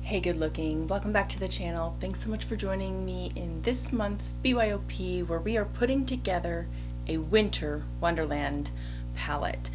Hey good looking, welcome back to the channel. Thanks so much for joining me in this month's BYOP where we are putting together a winter Wonderland palette.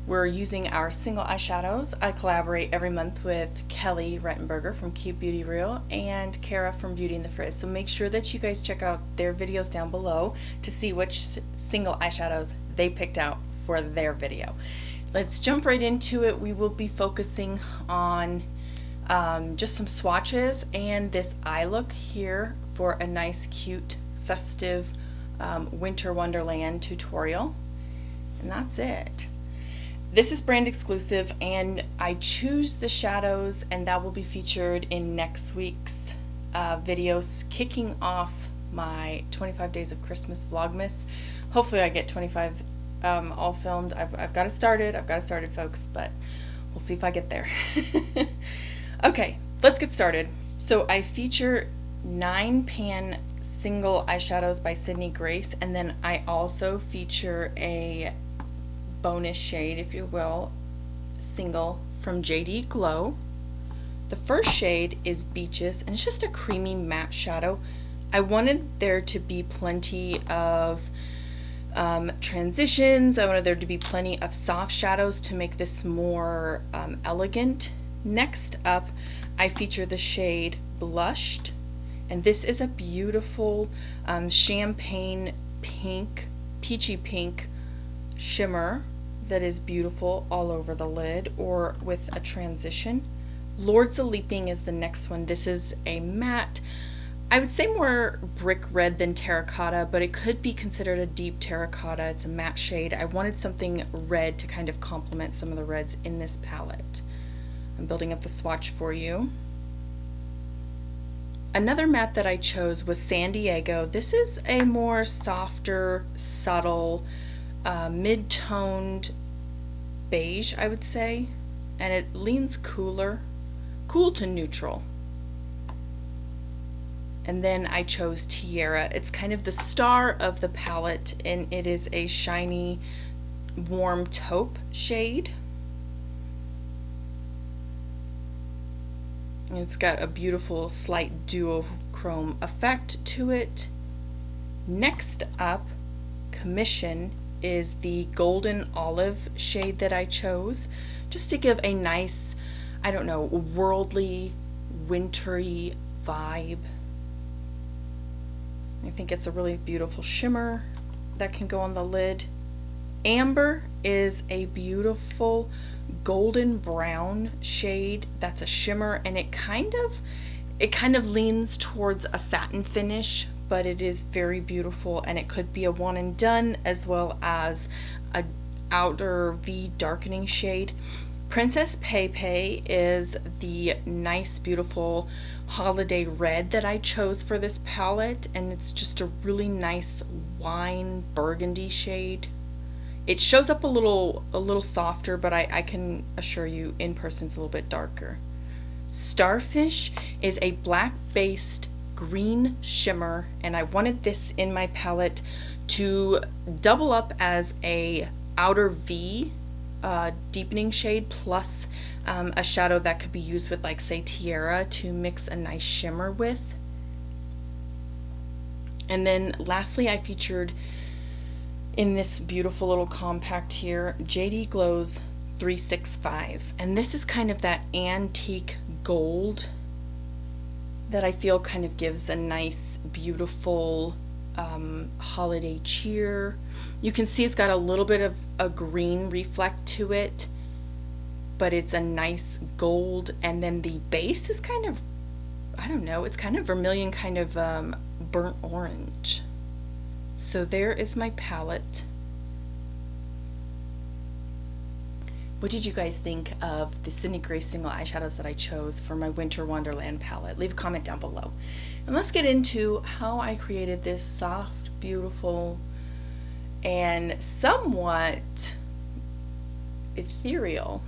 We're using our single eyeshadows. I collaborate every month with Kelly Rettenberger from Cute Beauty Real and Cara from Beauty and the Frizz. So make sure that you guys check out their videos down below to see which single eyeshadows they picked out for their video. Let's jump right into it. We will be focusing on just some swatches and this eye look here for a nice cute festive winter wonderland tutorial, and that's it. This is brand exclusive and I choose the shadows, and that will be featured in next week's videos kicking off my 25 days of Christmas vlogmas. Hopefully I get 25 all filmed. I've got it started folks, but we'll see if I get there. Okay, let's get started. So I feature 9 pan single eyeshadows by Sydney Grace, and then I also feature a bonus shade, if you will, single from JD Glow. The first shade is Beaches, and it's just a creamy matte shadow. I wanted there to be plenty of transitions. I wanted there to be plenty of soft shadows to make this more elegant. Next up, I feature the shade Blushed, and this is a beautiful champagne pink, peachy pink shimmer that is beautiful all over the lid or with a transition. Lords a Leaping is the next one. This is a matte, I would say more brick red than terracotta, but it could be considered a deep terracotta. It's a matte shade. I wanted something red to kind of complement some of the reds in this palette. I'm building up the swatch for you. Another matte that I chose was San Diego. This is a more softer, subtle, mid-toned beige, I would say, and it leans cool to neutral. And then I chose Tiara. It's kind of the star of the palette, and it is a shiny, warm taupe shade. It's got a beautiful slight duochrome effect to it. Next up, Commission, is the golden olive shade that I chose just to give a nice, I don't know, worldly, wintry vibe. I think it's a really beautiful shimmer that can go on the lid. Amber is a beautiful golden brown shade that's a shimmer, and it kind of leans towards a satin finish, but it is very beautiful, and it could be a one and done as well as a outer V darkening shade. Princess Pepe is the nice beautiful holiday red that I chose for this palette, and it's just a really nice wine burgundy shade. It shows up a little softer, but I can assure you in person it's a little bit darker. Starfish is a black-based green shimmer, and I wanted this in my palette to double up as a outer V deepening shade plus a shadow that could be used with, like, say, Tiara to mix a nice shimmer with. And then lastly, I featured in this beautiful little compact here, JD Glow's 365, and this is kind of that antique gold that I feel kind of gives a nice beautiful holiday cheer. You can see it's got a little bit of a green reflect to it, but it's a nice gold, and then the base is kind of, I don't know, it's kind of vermilion, kind of burnt orange. So there is my palette. What did you guys think of the Sydney Grace single eyeshadows that I chose for my Winter Wonderland palette? Leave a comment down below. And let's get into how I created this soft, beautiful, and somewhat ethereal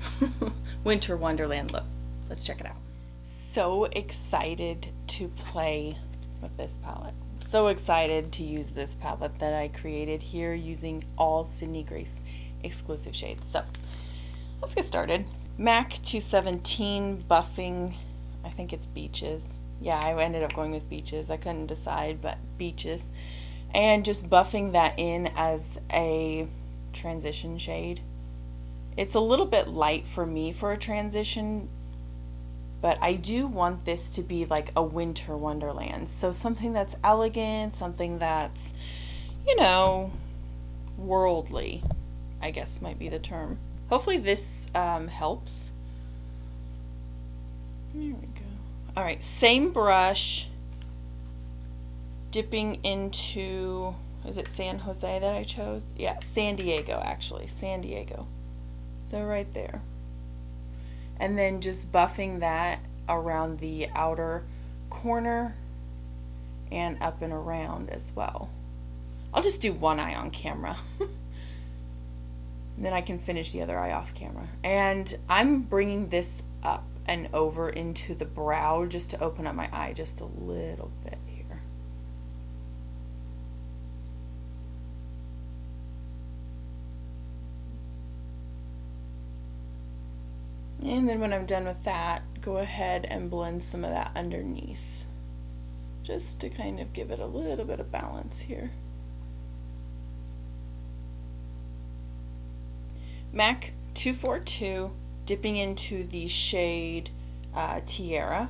Winter Wonderland look. Let's check it out. So excited to play with this palette. So excited to use this palette that I created here using all Sydney Grace exclusive shades. So let's get started. MAC 217 buffing I think it's Beaches. Yeah, I ended up going with Beaches. I couldn't decide, but Beaches. And just buffing that in as a transition shade. It's a little bit light for me for a transition, but I do want this to be like a winter wonderland. So something that's elegant, something that's, you know, worldly, I guess might be the term. Hopefully this helps. There we go. All right, same brush, dipping into, is it San Jose that I chose? Yeah, San Diego actually, San Diego. So right there. And then just buffing that around the outer corner and up and around as well. I'll just do one eye on camera. Then I can finish the other eye off camera. And I'm bringing this up and over into the brow just to open up my eye just a little bit here. And then when I'm done with that, go ahead and blend some of that underneath, just to kind of give it a little bit of balance here. MAC 242, dipping into the shade Tiara,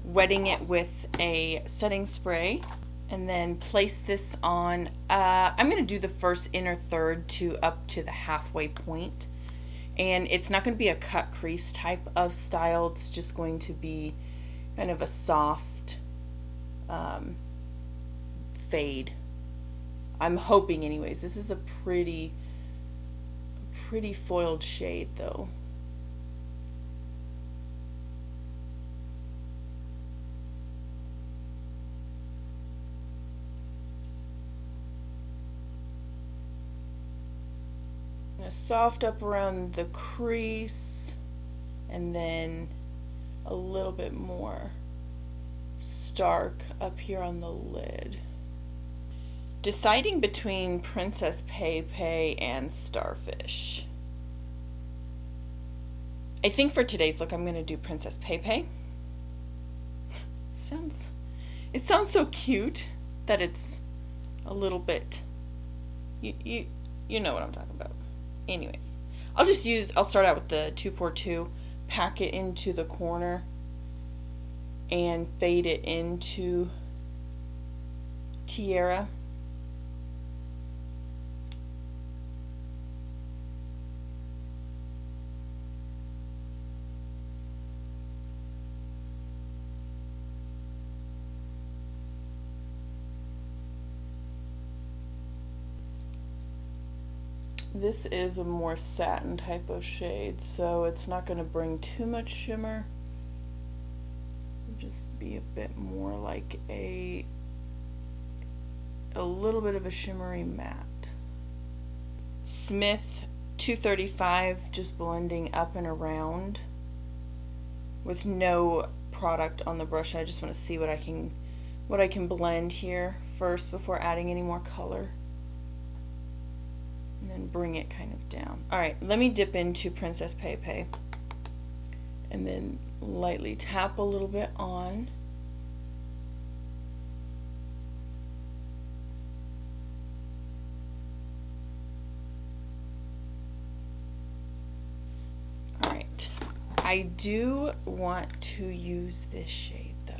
wetting it with a setting spray, and then place this on, I'm going to do the first inner third to up to the halfway point. And it's not going to be a cut crease type of style. It's just going to be kind of a soft fade. I'm hoping anyways. This is a pretty foiled shade though. Soft up around the crease, and then a little bit more stark up here on the lid. Deciding between Princess Pepe and Starfish. I think for today's look I'm going to do Princess Pepe. It sounds so cute that it's a little bit, you know what I'm talking about. Anyways, I'll start out with the 242, pack it into the corner, and fade it into Tiara. This is a more satin type of shade, so it's not going to bring too much shimmer. It'll just be a bit more like a little bit of a shimmery matte. Smith 235, just blending up and around with no product on the brush. I just want to see what I can blend here first before adding any more color. And then bring it kind of down. Alright, let me dip into Princess Pepe and then lightly tap a little bit on. Alright, I do want to use this shade though.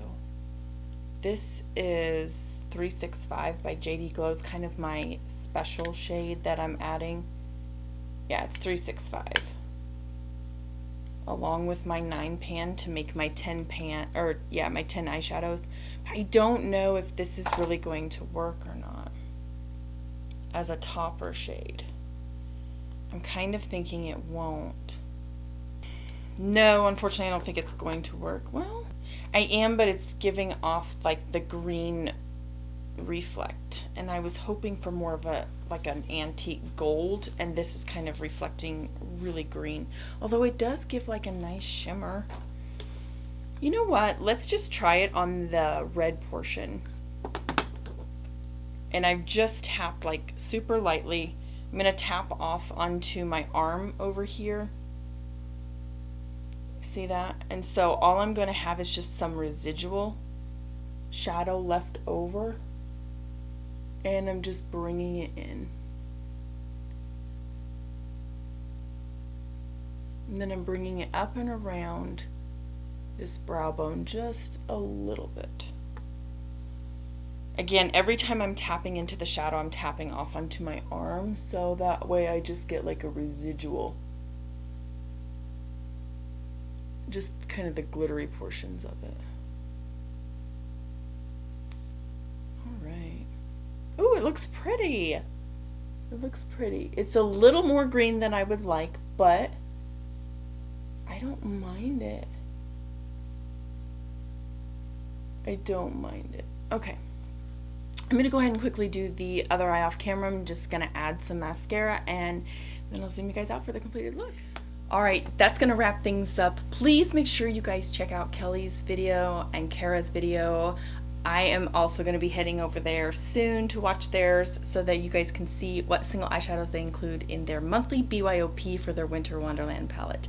This is 365 by JD Glow. It's kind of my special shade that I'm adding. Yeah, it's 365. Along with my 9 pan to make my 10 pan, or yeah, my 10 eyeshadows. I don't know if this is really going to work or not as a topper shade. I'm kind of thinking it won't. No, unfortunately I don't think it's going to work. Well, I am, but it's giving off like the green reflect, and I was hoping for more of a like an antique gold, and this is kind of reflecting really green, although it does give like a nice shimmer. You know what, let's just try it on the red portion, and I've just tapped like super lightly. I'm gonna tap off onto my arm over here. see that? And so all I'm going to have is just some residual shadow left over, and I'm just bringing it in. And then I'm bringing it up and around this brow bone just a little bit. Again, every time I'm tapping into the shadow, I'm tapping off onto my arm, so that way I just get like a residual. Just kind of the glittery portions of it. Alright. Ooh, it looks pretty! It looks pretty. It's a little more green than I would like, but I don't mind it. I don't mind it. Okay. I'm going to go ahead and quickly do the other eye off camera. I'm just going to add some mascara, and then I'll zoom you guys out for the completed look. Alright, that's going to wrap things up. Please make sure you guys check out Kelly's video and Cara's video. I am also going to be heading over there soon to watch theirs so that you guys can see what single eyeshadows they include in their monthly BYOP for their Winter Wonderland palette.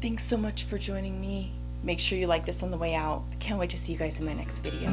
Thanks so much for joining me. Make sure you like this on the way out. I can't wait to see you guys in my next video.